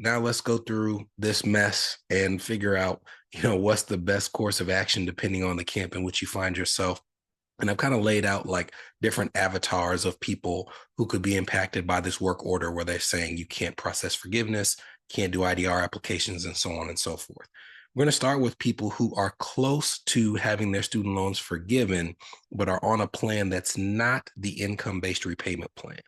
now let's go through this mess and figure out, what's the best course of action depending on the camp in which you find yourself. And I've kind of laid out like different avatars of people who could be impacted by this work order where they're saying you can't process forgiveness, can't do IDR applications, and so on and so forth. We're going to start with people who are close to having their student loans forgiven, but are on a plan that's not the income-based repayment plan.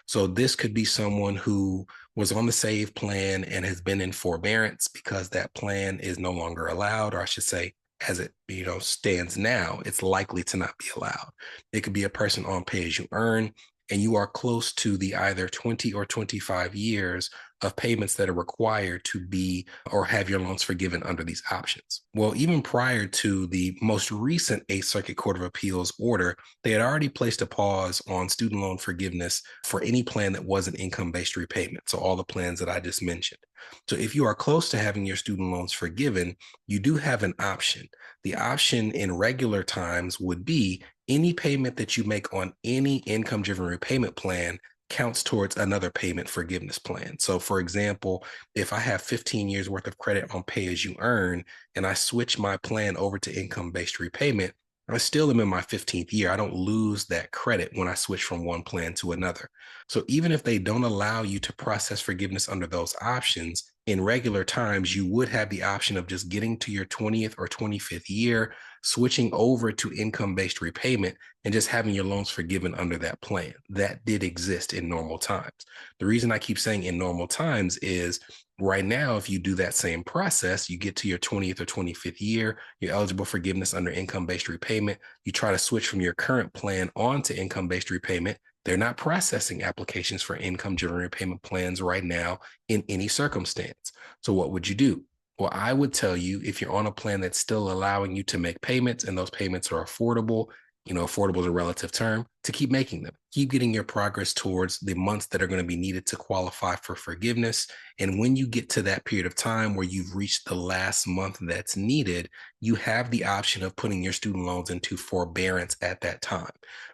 So this could be someone who was on the SAVE plan and has been in forbearance because that plan is no longer allowed, or I should say, as it stands now, it's likely to not be allowed. It could be a person on pay as you earn, and you are close to the either 20 or 25 years of payments that are required to be or have your loans forgiven under these options. Well, even prior to the most recent Eighth Circuit Court of Appeals order, they had already placed a pause on student loan forgiveness for any plan that wasn't income-based repayment. So all the plans that I just mentioned. So if you are close to having your student loans forgiven, you do have an option. The option in regular times would be any payment that you make on any income-driven repayment plan counts towards another payment forgiveness plan. So for example, if I have 15 years worth of credit on pay as you earn and I switch my plan over to income-based repayment, I still am in my 15th year. I don't lose that credit when I switch from one plan to another. So even if they don't allow you to process forgiveness under those options, in regular times, you would have the option of just getting to your 20th or 25th year, switching over to income-based repayment, and just having your loans forgiven under that plan. That did exist in normal times. The reason I keep saying in normal times is right now, if you do that same process, you get to your 20th or 25th year, you're eligible for forgiveness under income-based repayment. You try to switch from your current plan onto income-based repayment. They're not processing applications for income-driven repayment plans right now in any circumstance. So what would you do? Well, I would tell you if you're on a plan that's still allowing you to make payments and those payments are affordable, affordable is a relative term, to keep making them. Keep getting your progress towards the months that are going to be needed to qualify for forgiveness. And when you get to that period of time where you've reached the last month that's needed, you have the option of putting your student loans into forbearance at that time.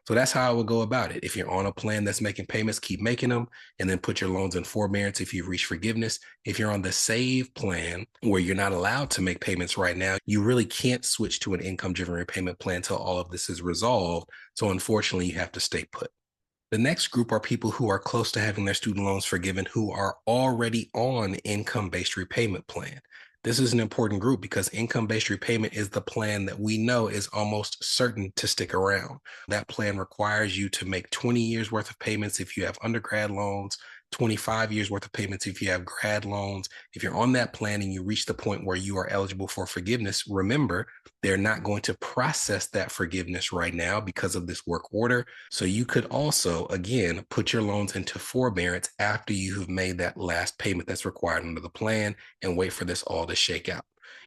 So that's how I would go about it. If you're on a plan that's making payments, keep making them, and then put your loans in forbearance if you've reached forgiveness. If you're on the SAVE plan where you're not allowed to make payments right now, you really can't switch to an income-driven repayment plan until all of this is resolved. So unfortunately, you have to stay put. The next group are people who are close to having their student loans forgiven who are already on income-based repayment plan. This is an important group because income-based repayment is the plan that we know is almost certain to stick around. That plan requires you to make 20 years worth of payments if you have undergrad loans, 25 years worth of payments if you have grad loans. If you're on that plan and you reach the point where you are eligible for forgiveness, remember, they're not going to process that forgiveness right now because of this work order. So you could also, again, put your loans into forbearance after you have made that last payment that's required under the plan and wait for this all to shake out.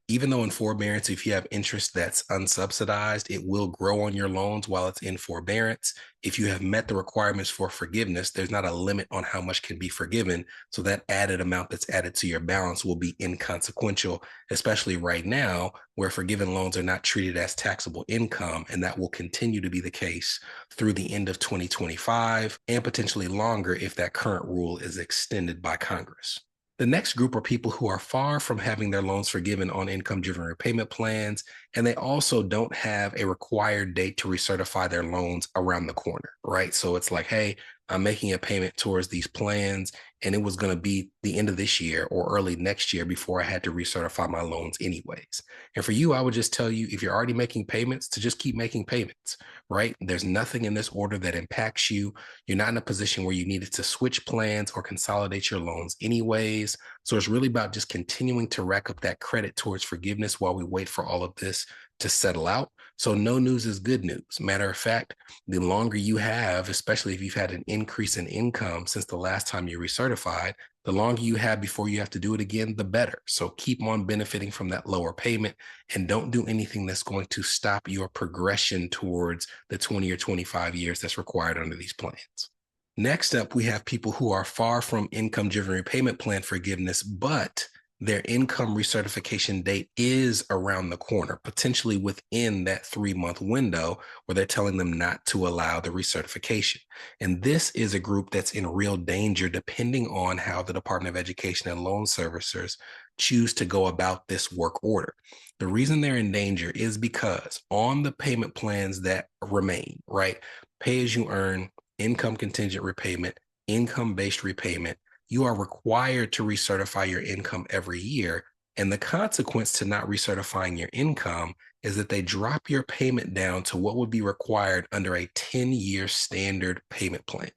Even though in forbearance, if you have interest that's unsubsidized, it will grow on your loans while it's in forbearance. If you have met the requirements for forgiveness, there's not a limit on how much can be forgiven. So that added amount that's added to your balance will be inconsequential, especially right now where forgiven loans are not treated as taxable income. And that will continue to be the case through the end of 2025 and potentially longer if that current rule is extended by Congress. The next group are people who are far from having their loans forgiven on income-driven repayment plans, and they also don't have a required date to recertify their loans around the corner, right? So it's like, hey, I'm making a payment towards these plans, and it was going to be the end of this year or early next year before I had to recertify my loans anyways. And for you, I would just tell you, if you're already making payments, to just keep making payments, right? There's nothing in this order that impacts you. You're not in a position where you needed to switch plans or consolidate your loans anyways. So it's really about just continuing to rack up that credit towards forgiveness while we wait for all of this to settle out. So no news is good news. Matter of fact, the longer you have, especially if you've had an increase in income since the last time you recertified, the longer you have before you have to do it again, the better. So keep on benefiting from that lower payment and don't do anything that's going to stop your progression towards the 20 or 25 years that's required under these plans. Next up, we have people who are far from income-driven repayment plan forgiveness, but their income recertification date is around the corner, potentially within that 3-month window where they're telling them not to allow the recertification. And this is a group that's in real danger depending on how the Department of Education and loan servicers choose to go about this work order. The reason they're in danger is because on the payment plans that remain, right? Pay as you earn, income contingent repayment, income based repayment, you are required to recertify your income every year. And the consequence to not recertifying your income is that they drop your payment down to what would be required under a 10-year standard payment plan.